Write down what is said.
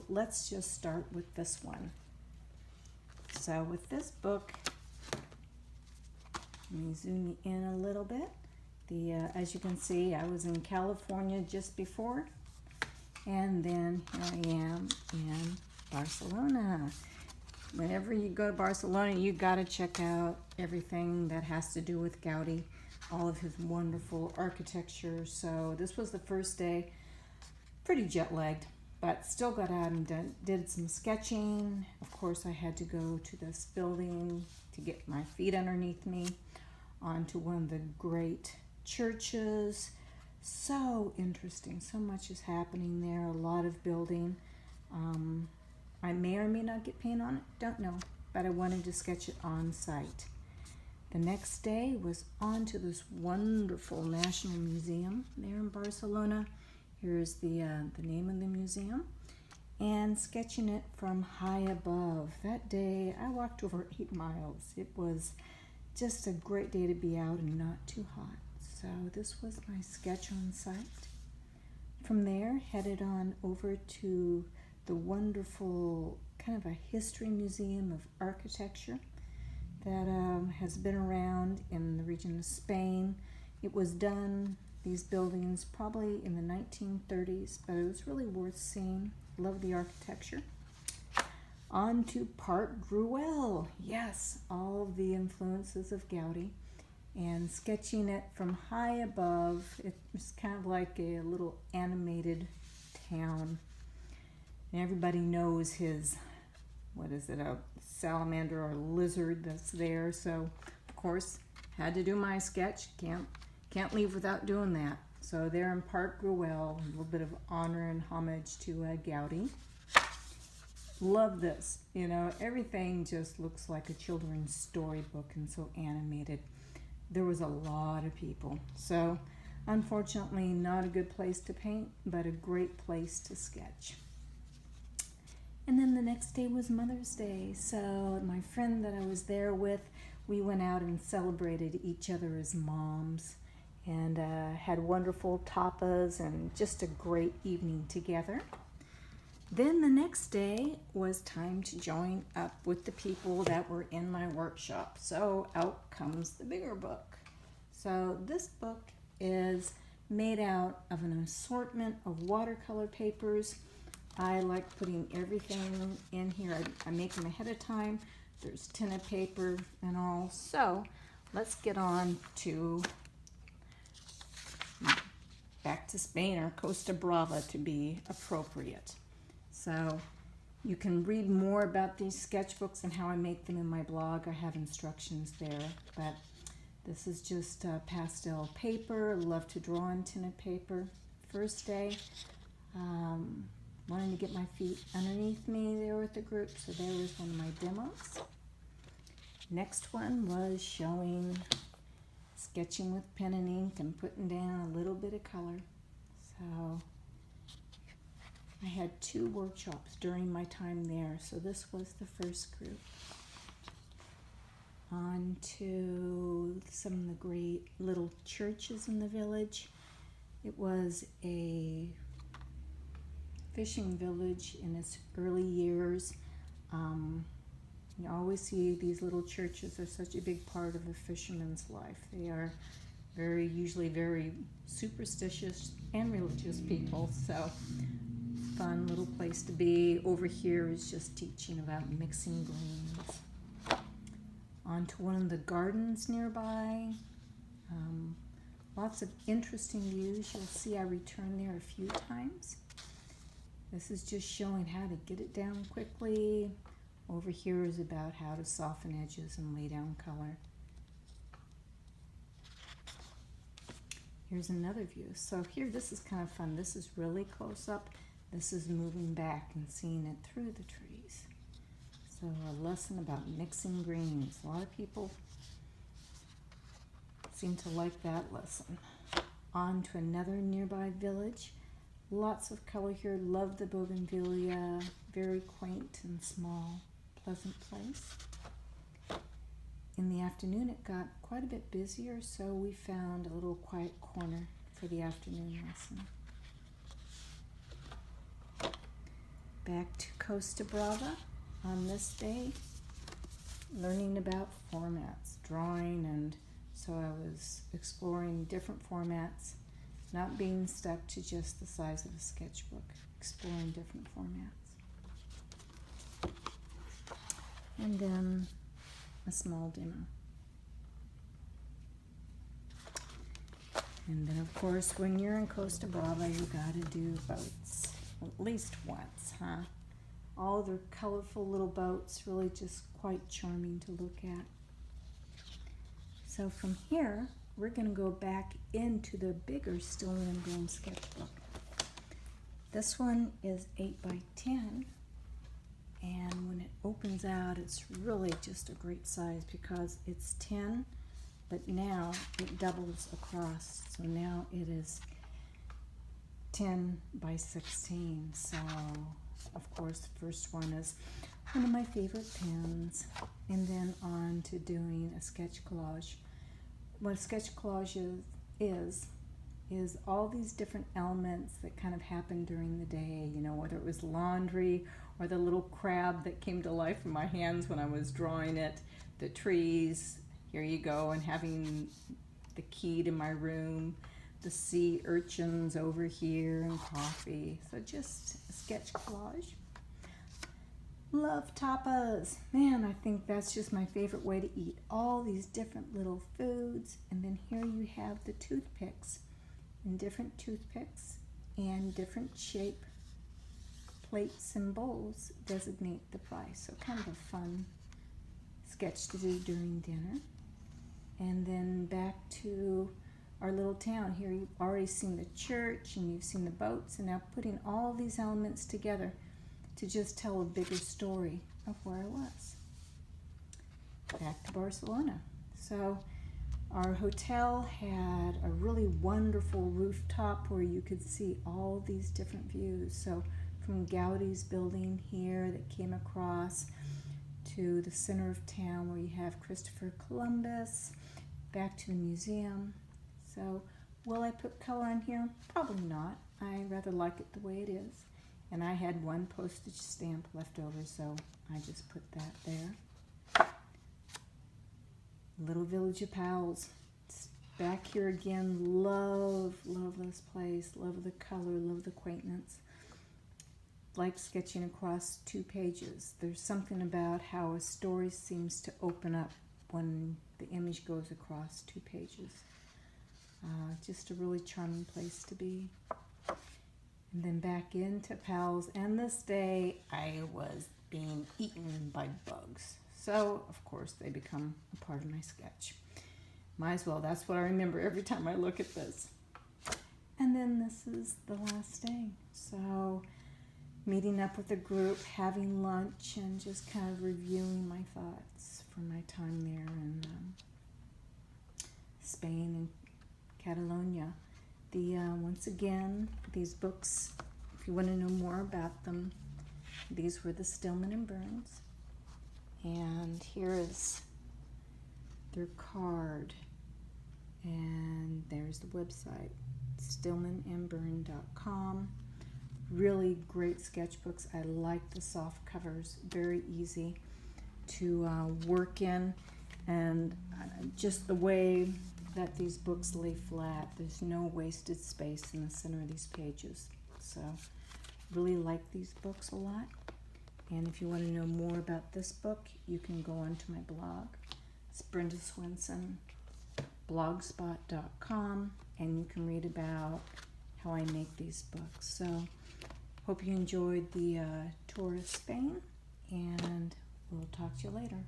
So let's just start with this one. So with this book, let me zoom in a little bit. As you can see, I was in California just before, and then here I am in Barcelona. Whenever you go to Barcelona, you got to check out everything that has to do with Gaudi, all of his wonderful architecture. So this was the first day, pretty jet lagged, but still got out and did some sketching. Of course, I had to go to this building to get my feet underneath me onto one of the great churches. So interesting. So much is happening there. A lot of building. I may or may not get paint on it. Don't know. But I wanted to sketch it on site. The next day was on to this wonderful National Museum there in Barcelona. Here's the name of the museum. And sketching it from high above. That day, I walked over 8 miles. It was just a great day to be out and not too hot. So this was my sketch on site. From there, headed on over to the wonderful kind of a history museum of architecture that has been around in the region of Spain. It was done, these buildings, probably in the 1930s, but it was really worth seeing. Love the architecture. On to Park Güell. Yes, all of the influences of Gaudi. And sketching it from high above. It was kind of like a little animated town. And everybody knows his, a salamander or lizard that's there. So, of course, had to do my sketch. Can't leave without doing that. So there in Park Güell, a little bit of honor and homage to Gaudi. Love this. You know, everything just looks like a children's storybook and so animated. There was a lot of people. So, unfortunately, not a good place to paint, but a great place to sketch. And then the next day was Mother's Day. So my friend that I was there with, we went out and celebrated each other as moms and had wonderful tapas and just a great evening together. Then the next day was time to join up with the people that were in my workshop. So out comes the bigger book. So this book is made out of an assortment of watercolor papers. I like putting everything in here. I make them ahead of time. There's tinted paper and all. So let's get on to back to Spain, or Costa Brava to be appropriate. So you can read more about these sketchbooks and how I make them in my blog. I have instructions there, but this is just pastel paper. Love to draw on tinted paper. First day, wanting to get my feet underneath me there with the group, so there was one of my demos. Next one was showing sketching with pen and ink and putting down a little bit of color. So I had 2 workshops during my time there, so this was the first group. On to some of the great little churches in the village. It was a fishing village in its early years. You always see these little churches are such a big part of a fisherman's life. They are usually very superstitious and religious people, so fun little place to be. Over here is just teaching about mixing greens. On to one of the gardens nearby. Lots of interesting views. You'll see I return there a few times. This is just showing how to get it down quickly. Over here is about how to soften edges and lay down color. Here's another view. So here, this is kind of fun. This is really close up. This is moving back and seeing it through the trees. So a lesson about mixing greens. A lot of people seem to like that lesson. On to another nearby village. Lots of color here. Love the bougainvillea. Very quaint and small. Pleasant place. In the afternoon it got quite a bit busier, so we found a little quiet corner for the afternoon lesson. back to Costa Brava on this day, learning about formats, drawing, and so I was exploring different formats, not being stuck to just the size of a sketchbook, exploring different formats. And then a small demo. And then of course, when you're in Costa Brava, you gotta do boats, at least once, huh? All their colorful little boats, really just quite charming to look at. So from here, we're gonna go back into the bigger Still and Emburn sketchbook. This one is 8 by 10, and when it opens out, it's really just a great size because it's 10, but now it doubles across. So now it is 10 by 16. So of course, the first one is one of my favorite pens, and then on to doing a sketch collage. What a sketch collage is all these different elements that kind of happen during the day, you know, whether it was laundry or the little crab that came to life in my hands when I was drawing it, the trees, here you go, and having the key to my room, the sea urchins over here, and coffee. So just a sketch collage. Love tapas. Man, I think that's just my favorite way to eat. All these different little foods. And then here you have the toothpicks. And different toothpicks and different shape plates and bowls designate the price. So kind of a fun sketch to do during dinner. And then back to our little town. Here you've already seen the church and you've seen the boats, and now putting all these elements together to just tell a bigger story of where I was. Back to Barcelona. So our hotel had a really wonderful rooftop where you could see all these different views. So from Gaudi's building here that came across to the center of town where you have Christopher Columbus, back to the museum. So will I put color on here? Probably not. I rather like it the way it is. And I had one postage stamp left over, so I just put that there. Little Village of Pals. It's back here again. Love this place. Love the color, love the quaintness. Like sketching across 2 pages. There's something about how a story seems to open up when the image goes across 2 pages. Just a really charming place to be. And then back into Pals, and this day I was being eaten by bugs. So, of course, they become a part of my sketch. Might as well, that's what I remember every time I look at this. And then this is the last day. So, meeting up with a group, having lunch, and just kind of reviewing my thoughts from my time there in Spain and Catalonia. Once again, these books, if you want to know more about them, these were the Stillman and Burns. And here is their card. And there's the website, stillmanandburn.com. Really great sketchbooks. I like the soft covers, very easy to work in. And just the way that these books lay flat. There's no wasted space in the center of these pages. So really like these books a lot. And if you want to know more about this book, you can go onto my blog. It's Brenda Swenson, blogspot.com, and you can read about how I make these books. So hope you enjoyed the tour of Spain, and we'll talk to you later.